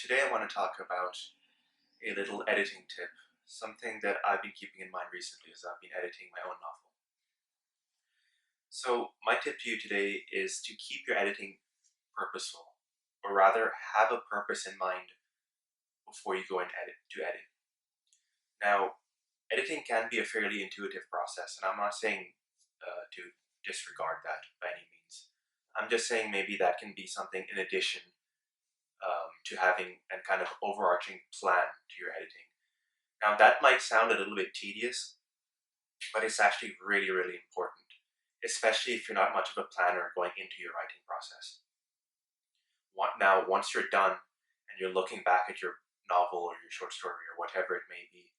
Today I want to talk about a little editing tip, something that I've been keeping in mind recently as I've been editing my own novel. So my tip to you today is to keep your editing purposeful, or rather have a purpose in mind before you go and edit. Now, editing can be a fairly intuitive process, and I'm not saying to disregard that by any means. I'm just saying maybe that can be something in addition to having a kind of overarching plan to your editing. Now, that might sound a little bit tedious, but it's actually really, really important, especially if you're not much of a planner going into your writing process. Now, once you're done and you're looking back at your novel or your short story or whatever it may be,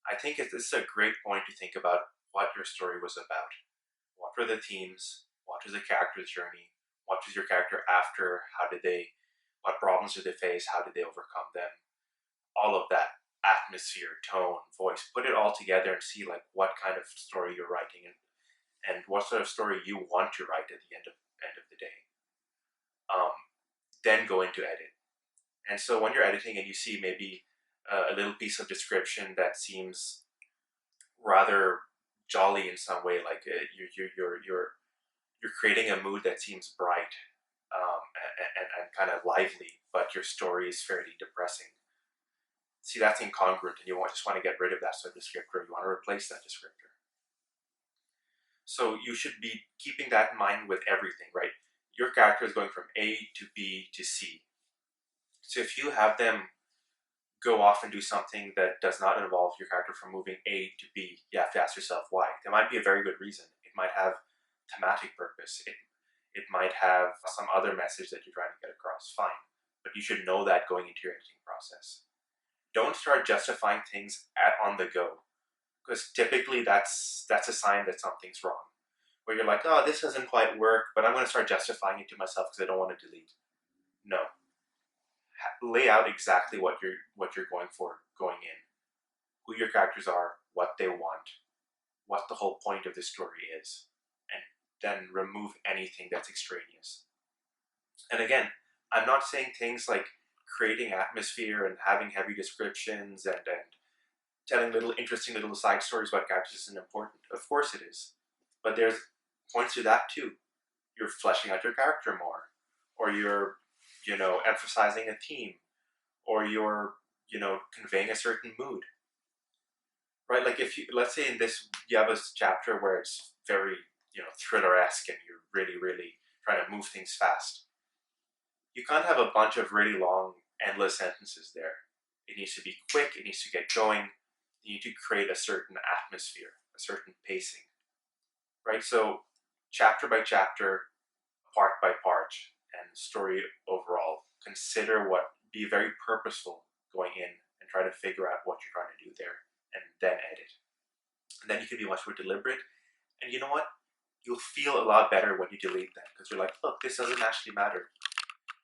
I think this is a great point to think about what your story was about. What were the themes? What was the character's journey? What was your character after? What problems did they face? How did they overcome them? All of that, atmosphere, tone, voice, put it all together and see like what kind of story you're writing and what sort of story you want to write at the end of the day. Then go into edit. And so when you're editing and you see maybe a little piece of description that seems rather jolly in some way, like you're creating a mood that seems bright and kind of lively, but your story is fairly depressing. See, that's incongruent, and just want to get rid of that sort of descriptor. You want to replace that descriptor. So you should be keeping that in mind with everything, right? Your character is going from A to B to C. So if you have them go off and do something that does not involve your character from moving A to B, you have to ask yourself why. There might be a very good reason. It might have thematic purpose. It might have some other message that you're trying to get across. Fine. But you should know that going into your editing process. Don't start justifying things on the go, because typically that's a sign that something's wrong. Where you're like, oh, this doesn't quite work, but I'm going to start justifying it to myself because I don't want to delete. No. Lay out exactly what you're going for going in, who your characters are, what they want, what the whole point of the story is, and then remove anything that's extraneous. And again, I'm not saying things like creating atmosphere and having heavy descriptions and telling interesting little side stories about characters isn't important. Of course it is. But there's points to that too. You're fleshing out your character more, or you're, emphasizing a theme, or you're, conveying a certain mood. Right? Like let's say in this, you have a chapter where it's very, thriller-esque and you're really, really trying to move things fast. You can't have a bunch of really long, endless sentences there. It needs to be quick, it needs to get going. You need to create a certain atmosphere, a certain pacing, right? So chapter by chapter, part by part, and story overall, be very purposeful going in and try to figure out what you're trying to do there and then edit. And then you can be much more deliberate. And you know what? You'll feel a lot better when you delete that because you're like, look, this doesn't actually matter.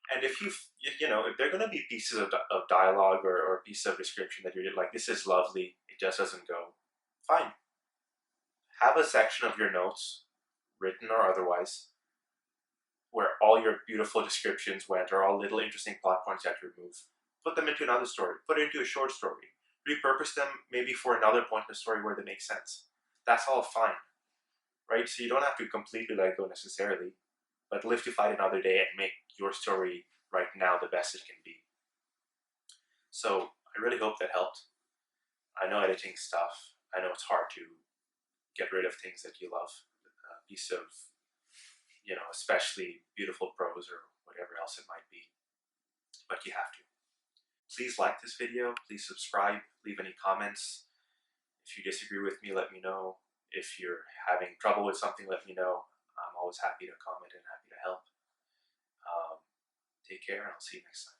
And if if there are going to be pieces of dialogue or pieces of description that you're like, this is lovely, it just doesn't go, fine. Have a section of your notes, written or otherwise, where all your beautiful descriptions went, or all little interesting plot points you had to remove. Put them into another story. Put it into a short story. Repurpose them maybe for another point in the story where they make sense. That's all fine, right? So you don't have to completely let go necessarily, but live to fight another day and make your story right now the best it can be. So I really hope that helped. I know editing stuff. I know it's hard to get rid of things that you love. A piece of, especially beautiful prose or whatever else it might be. But you have to. Please like this video. Please subscribe. Leave any comments. If you disagree with me, let me know. If you're having trouble with something, let me know. I'm always happy to comment and happy to help. Take care, and I'll see you next time.